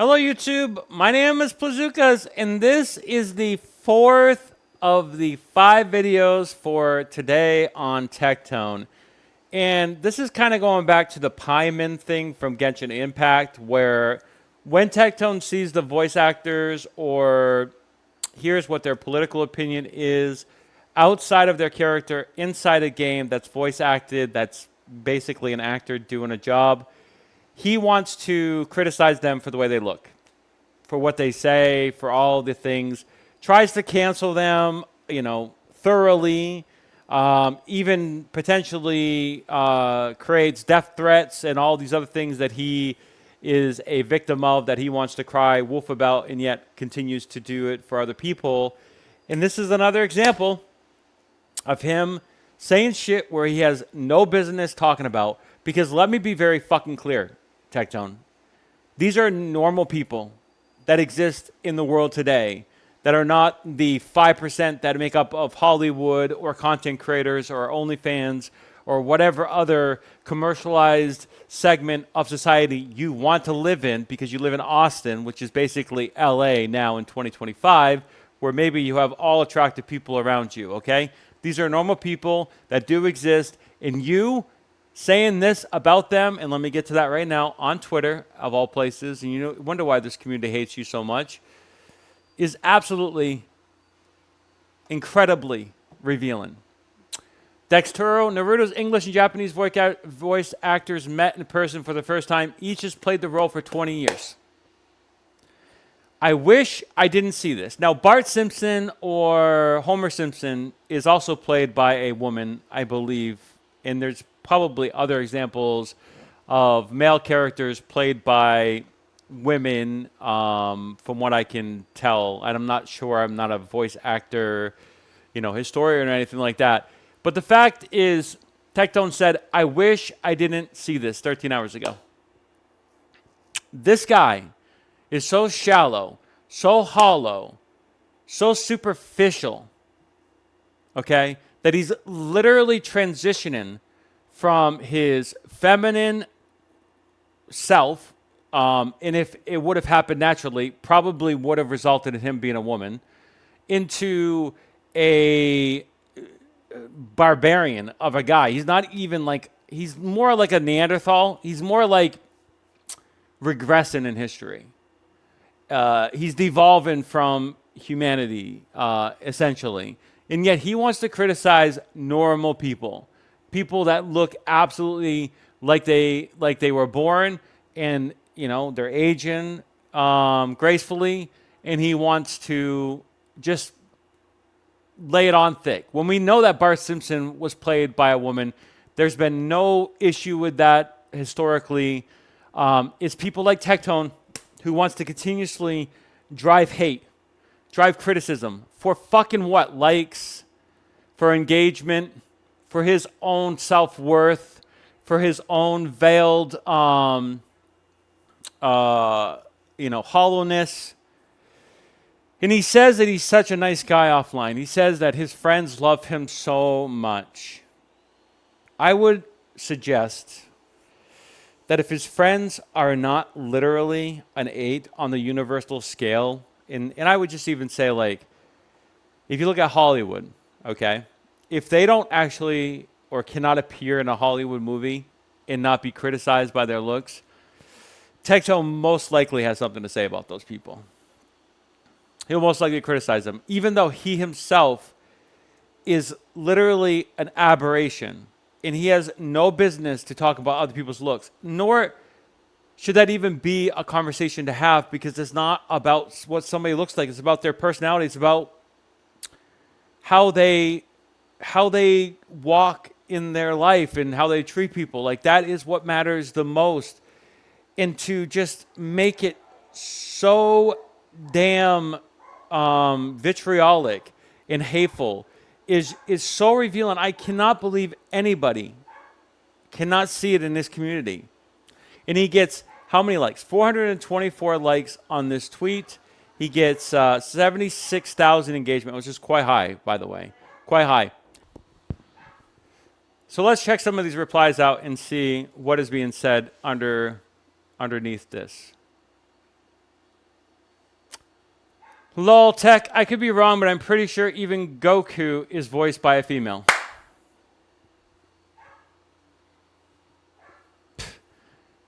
Hello, YouTube. My name is Plazukas, and this is the fourth of the 5 videos for today on Tectone. And this is kind of going back to the Pieman thing from Genshin Impact, where when Tectone sees the voice actors or hears what their political opinion is outside of their character inside a game that's voice acted, that's basically an actor doing a job, he wants to criticize them for the way they look, for what they say, for all the things, tries to cancel them, thoroughly, even potentially creates death threats and all these other things that he is a victim of, that he wants to cry wolf about, and yet continues to do it for other people. And this is another example of him saying shit where he has no business talking about. Because let me be very fucking clear, Tectone. These are normal people that exist in the world today that are not the 5% that make up of Hollywood or content creators or OnlyFans or whatever other commercialized segment of society you want to live in, because you live in Austin, which is basically LA now in 2025, where maybe you have all attractive people around you, okay? These are normal people that do exist, and you saying this about them, and let me get to that right now, on Twitter, of all places, and you wonder why this community hates you so much, is absolutely incredibly revealing. Dexturo, Naruto's English and Japanese voice actors met in person for the first time. Each has played the role for 20 years. I wish I didn't see this. Now, Bart Simpson or Homer Simpson is also played by a woman, I believe, and there's probably other examples of male characters played by women, from what I can tell. And I'm not sure. I'm not a voice actor, historian or anything like that. But the fact is, Tectone said, I wish I didn't see this 13 hours ago. This guy is so shallow, so hollow, so superficial, okay, that he's literally transitioning from his feminine self, and if it would have happened naturally, probably would have resulted in him being a woman, into a barbarian of a guy. He's not even like, he's more like a Neanderthal. He's more like regressing in history. He's devolving from humanity, essentially. And yet he wants to criticize normal people. People that look absolutely like they were born, and they're aging gracefully, and he wants to just lay it on thick. When we know that Bart Simpson was played by a woman, there's been no issue with that historically. It's people like Tectone who wants to continuously drive hate, drive criticism for fucking what? Likes, for engagement, for his own self-worth, for his own veiled, hollowness. And he says that he's such a nice guy offline. He says that his friends love him so much. I would suggest that if his friends are not literally an 8 on the universal scale, and I would just even say, like, if you look at Hollywood, okay, if they don't actually or cannot appear in a Hollywood movie and not be criticized by their looks, Tectone most likely has something to say about those people. He'll most likely criticize them, even though he himself is literally an aberration, and he has no business to talk about other people's looks, nor should that even be a conversation to have, because it's not about what somebody looks like. It's about their personality. It's about how they walk in their life and how they treat people. Like, that is what matters the most. And to just make it so damn vitriolic and hateful is so revealing. I cannot believe anybody cannot see it in this community. And he gets how many likes? 424 likes on this tweet. He gets 76,000 engagement, which is quite high, by the way. Quite high. So let's check some of these replies out and see what is being said underneath this. Lol, Tech, I could be wrong, but I'm pretty sure even Goku is voiced by a female.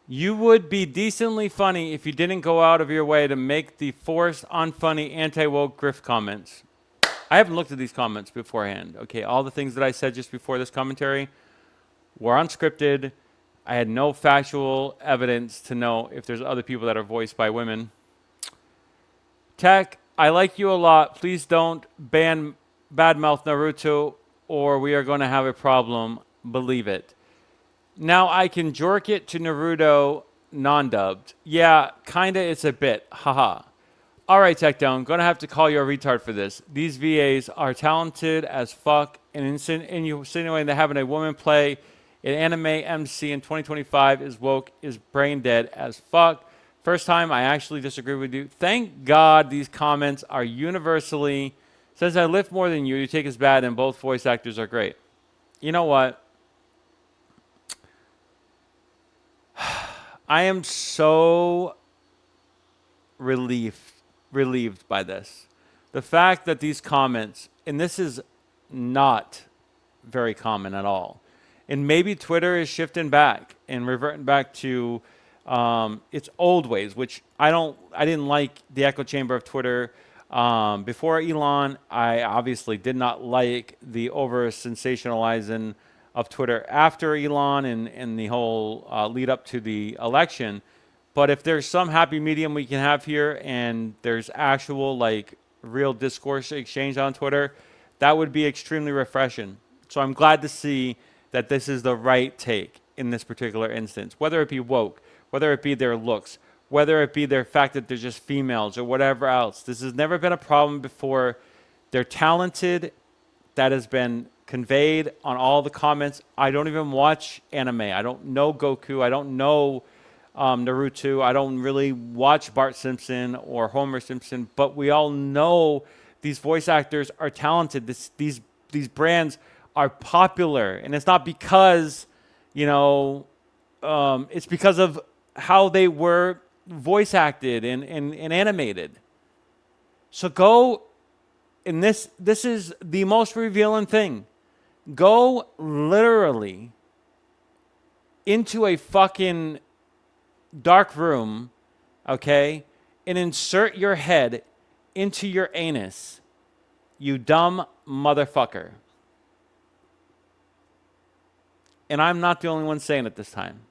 You would be decently funny if you didn't go out of your way to make the forced, unfunny, anti-woke grift comments. I haven't looked at these comments beforehand. Okay, all the things that I said just before this commentary were unscripted. I had no factual evidence to know if there's other people that are voiced by women. Tech, I like you a lot. Please don't badmouth Naruto or we are going to have a problem. Believe it. Now I can jork it to Naruto non-dubbed. Yeah, kinda it's a bit. Haha. All right, Tectone, gonna have to call you a retard for this. These VAs are talented as fuck, and insinuating that having a woman play an anime MC in 2025 is woke is brain dead as fuck. First time I actually disagree with you. Thank God these comments are universally, says I lift more than you, you take us bad, and both voice actors are great. You know what? I am so relieved by this. The fact that these comments, and this is not very common at all, and maybe Twitter is shifting back and reverting back to its old ways, which I didn't like the echo chamber of Twitter. Before Elon, I obviously did not like the over sensationalizing of Twitter after Elon and the whole lead up to the election. But if there's some happy medium we can have here and there's actual like real discourse exchange on Twitter, that would be extremely refreshing. So I'm glad to see that this is the right take in this particular instance, whether it be woke, whether it be their looks, whether it be their fact that they're just females or whatever else. This has never been a problem before. They're talented. That has been conveyed on all the comments. I don't even watch anime. I don't know Goku. I don't know Naruto. I don't really watch Bart Simpson or Homer Simpson, but we all know these voice actors are talented. These brands are popular, and it's not because, it's because of how they were voice acted and animated. So go, and this is the most revealing thing. Go literally into a fucking dark room, okay, and insert your head into your anus, you dumb motherfucker. And I'm not the only one saying it this time,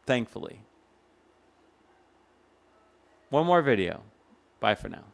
thankfully. One more video. Bye for now.